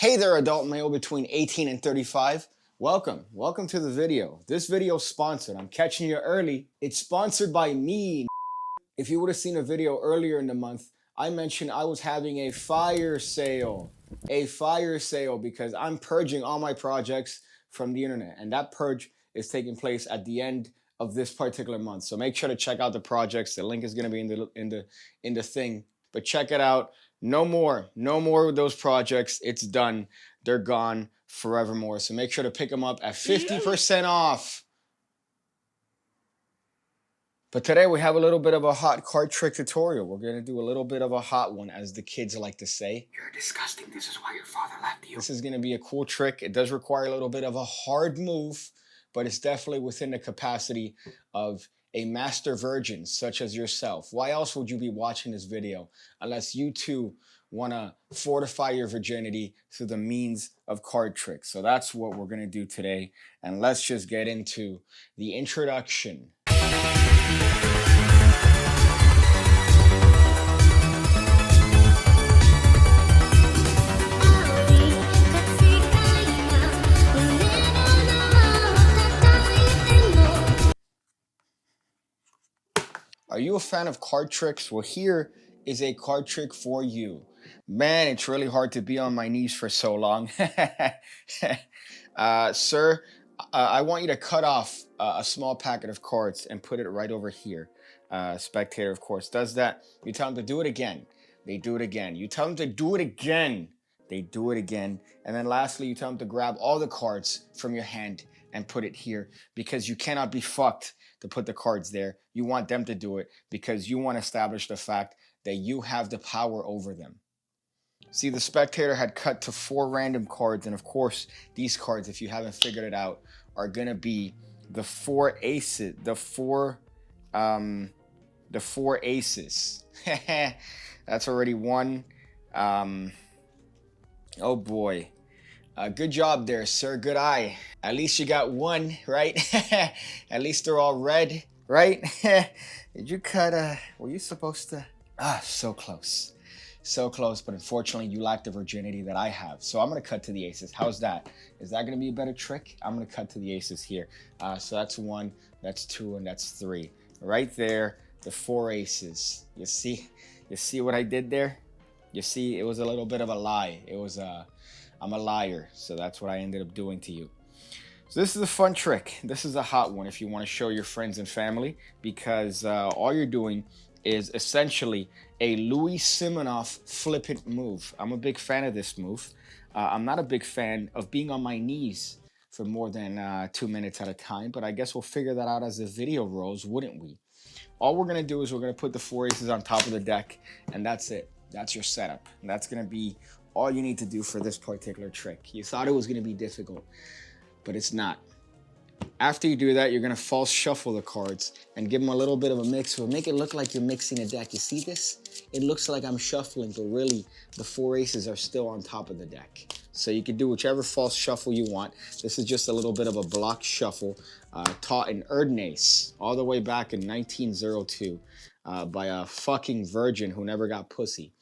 Hey there, adult male between 18 and 35. Welcome to the video. This video is sponsored. I'm catching you early. It's sponsored by me. If you would have seen a video earlier in the month, I mentioned I was having a fire sale. A fire sale because I'm purging all my projects from the internet. And that purge is taking place at the end of this particular month. So make sure to check out the projects. The link is going to be in the thing. But check it out. No more of those projects. It's done. They're gone forevermore. So make sure to pick them up at 50% off. But today we have a little bit of a hot card trick tutorial. We're going to do a little bit of a hot one, as the kids like to say. You're disgusting. This is why your father left you. This is going to be a cool trick. It does require a little bit of a hard move, but it's definitely within the capacity of a master virgin such as yourself. Why else would you be watching this video unless you too want to fortify your virginity through the means of card tricks? So that's what we're going to do today. And let's just get into the introduction. Are you a fan of card tricks? Well, here is a card trick for you. Man, it's really hard to be on my knees for so long. Sir, I want you to cut off a small packet of cards and put it right over here. Spectator, of course, does that. You tell them to do it again. They do it again. You tell them to do it again. They do it again. And then lastly, you tell them to grab all the cards from your hand and put it here, because you cannot be fucked to put the cards there. You want them to do it because you want to establish the fact that you have the power over them. See, the spectator had cut to 4 random cards, and of course, these cards, if you haven't figured it out, are gonna be the 4 aces. The four aces. That's already one. Oh boy. Good job there, sir. Good eye. At least you got one, right? At least they're all red, right? Did you cut were you supposed to? So close. So close, but unfortunately you lack the virginity that I have. So I'm gonna cut to the aces. How's that? Is that gonna be a better trick? I'm gonna cut to the aces here. So that's 1, that's 2, and that's 3. Right there, the 4 aces. You see what I did there? You see, it was a little bit of a lie. It was I'm a liar, so that's what I ended up doing to you. So this is a fun trick. This is a hot one if you want to show your friends and family, because all you're doing is essentially a Louis Simonoff flip it move. I'm a big fan of this move. I'm not a big fan of being on my knees for more than 2 minutes at a time, but I guess we'll figure that out as the video rolls, wouldn't we? All we're going to do is we're going to put the 4 aces on top of the deck, and that's it. That's your setup. And that's going to be all you need to do for this particular trick. You thought it was going to be difficult, but it's not. After you do that, you're going to false shuffle the cards and give them a little bit of a mix. We'll make it look like you're mixing a deck. You see this? It looks like I'm shuffling, but really the 4 aces are still on top of the deck. So you can do whichever false shuffle you want. This is just a little bit of a block shuffle taught in Erdnase all the way back in 1902 by a fucking virgin who never got pussy.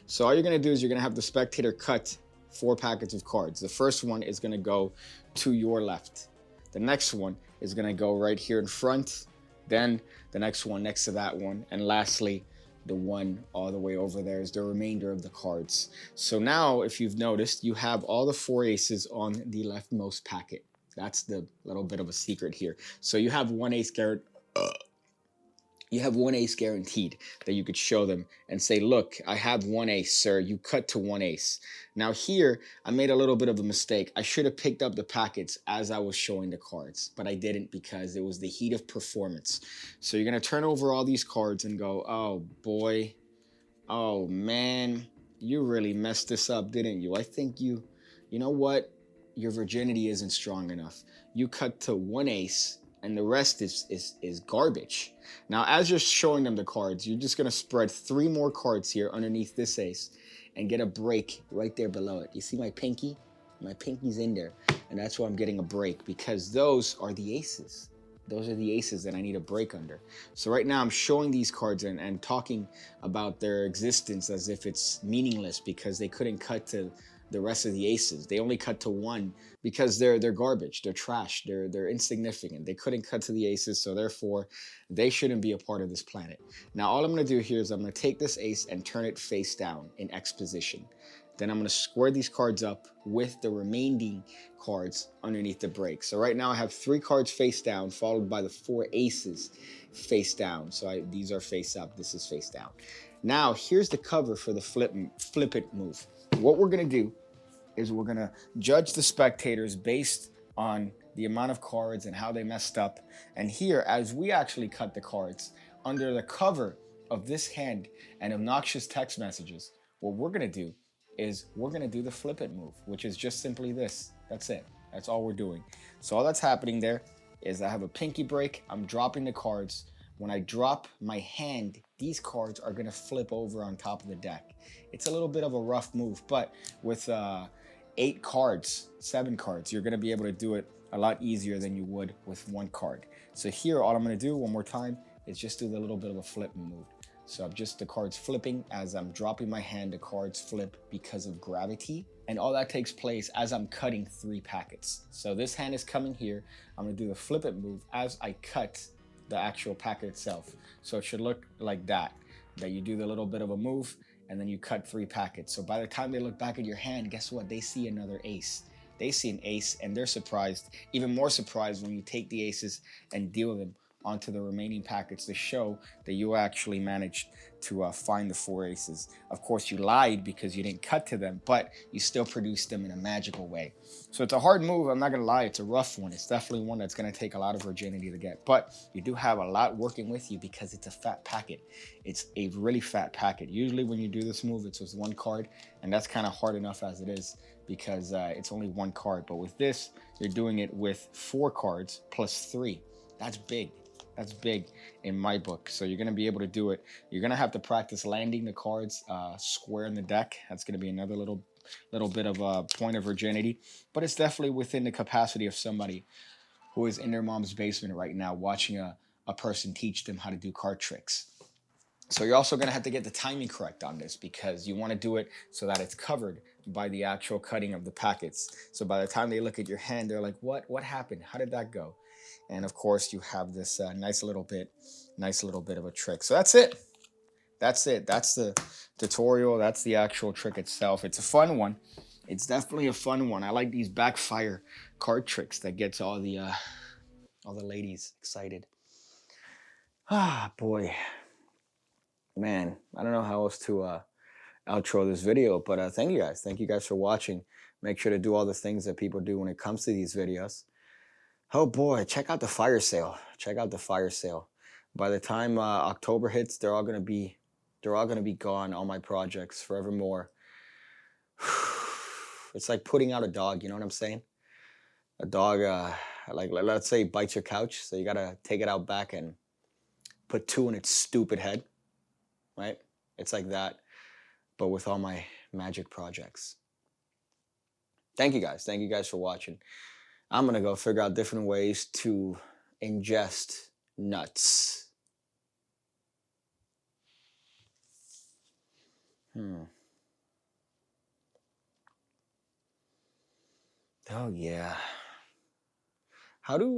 So all you're going to do is you're going to have the spectator cut 4 packets of cards. The first one is going to go to your left. The next one is going to go right here in front. Then the next one next to that one. And lastly, the one all the way over there is the remainder of the cards. So now, if you've noticed, you have all the 4 aces on the leftmost packet. That's the little bit of a secret here. So you have 1 ace guaranteed. You have 1 ace guaranteed that you could show them and say, look, I have 1 ace, sir. You cut to 1 ace. Now here, I made a little bit of a mistake. I should have picked up the packets as I was showing the cards, but I didn't because it was the heat of performance. So you're going to turn over all these cards and go, oh boy, oh man, you really messed this up, didn't you? I think you know what? Your virginity isn't strong enough. You cut to 1 ace. And the rest is garbage. Now, as you're showing them the cards, you're just going to spread 3 more cards here underneath this ace and get a break right there below it. You see my pinky? My pinky's in there. And that's why I'm getting a break, because those are the aces. Those are the aces that I need a break under. So right now I'm showing these cards and talking about their existence as if it's meaningless because they couldn't cut to the rest of the aces. They only cut to one because they're garbage, they're trash, they're insignificant. They couldn't cut to the aces, so therefore they shouldn't be a part of this planet. Now all I'm gonna do here is I'm gonna take this ace and turn it face down in X position. Then I'm gonna square these cards up with the remaining cards underneath the break. So right now I have 3 cards face down, followed by the 4 aces face down. So these are face up, this is face down. Now here's the cover for the flip it move. What we're gonna do is we're gonna judge the spectators based on the amount of cards and how they messed up. And here, as we actually cut the cards under the cover of this hand and obnoxious text messages, what we're gonna do is we're gonna do the flip it move, which is just simply this. That's it. That's all we're doing. So all that's happening there is I have a pinky break. I'm dropping the cards. When I drop my hand, these cards are gonna flip over on top of the deck. It's a little bit of a rough move, but with 8 cards, 7 cards, you're gonna be able to do it a lot easier than you would with 1 card. So here, all I'm gonna do one more time is just do the little bit of a flip move. So I'm just the cards flipping as I'm dropping my hand, the cards flip because of gravity. And all that takes place as I'm cutting 3 packets. So this hand is coming here. I'm gonna do the flip it move as I cut the actual packet itself. So it should look like that you do the little bit of a move and then you cut 3 packets. So by the time they look back at your hand, guess what? They see another ace. They see an ace and they're surprised, even more surprised when you take the aces and deal them onto the remaining packets to show that you actually managed to find the 4 aces. Of course, you lied because you didn't cut to them, but you still produced them in a magical way. So it's a hard move, I'm not gonna lie, it's a rough one. It's definitely one that's gonna take a lot of virginity to get, but you do have a lot working with you because it's a fat packet. It's a really fat packet. Usually when you do this move, it's with 1 card, and that's kind of hard enough as it is because it's only 1 card. But with this, you're doing it with 4 cards plus 3. That's big. That's big in my book. So you're going to be able to do it. You're going to have to practice landing the cards square in the deck. That's going to be another little bit of a point of virginity. But it's definitely within the capacity of somebody who is in their mom's basement right now watching a person teach them how to do card tricks. So you're also going to have to get the timing correct on this because you want to do it so that it's covered by the actual cutting of the packets. So by the time they look at your hand, they're like, what happened? How did that go? And of course, you have this nice little bit of a trick. So that's it. That's the tutorial. That's the actual trick itself. It's a fun one. It's definitely a fun one. I like these backfire card tricks that gets all the ladies excited. Ah, boy, man. I don't know how else to outro this video, but thank you guys. Thank you guys for watching. Make sure to do all the things that people do when it comes to these videos. Oh boy, check out the fire sale. Check out the fire sale. By the time October hits, they're all gonna be gone, all my projects, forevermore. It's like putting out a dog, you know what I'm saying? A dog, like let's say bites your couch, so you gotta take it out back and put 2 in its stupid head, right? It's like that, but with all my magic projects. Thank you guys. Thank you guys for watching. I'm going to go figure out different ways to ingest nuts. Oh yeah. How do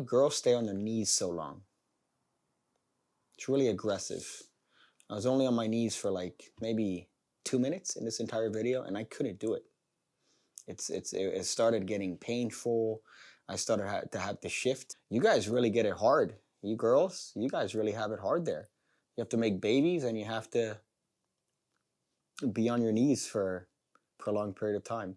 girls stay on their knees so long? It's really aggressive. I was only on my knees for like maybe 2 minutes in this entire video and I couldn't do it. It started getting painful. I started to have to shift. You guys really get it hard. You girls, you guys really have it hard there. You have to make babies and you have to be on your knees for a prolonged period of time.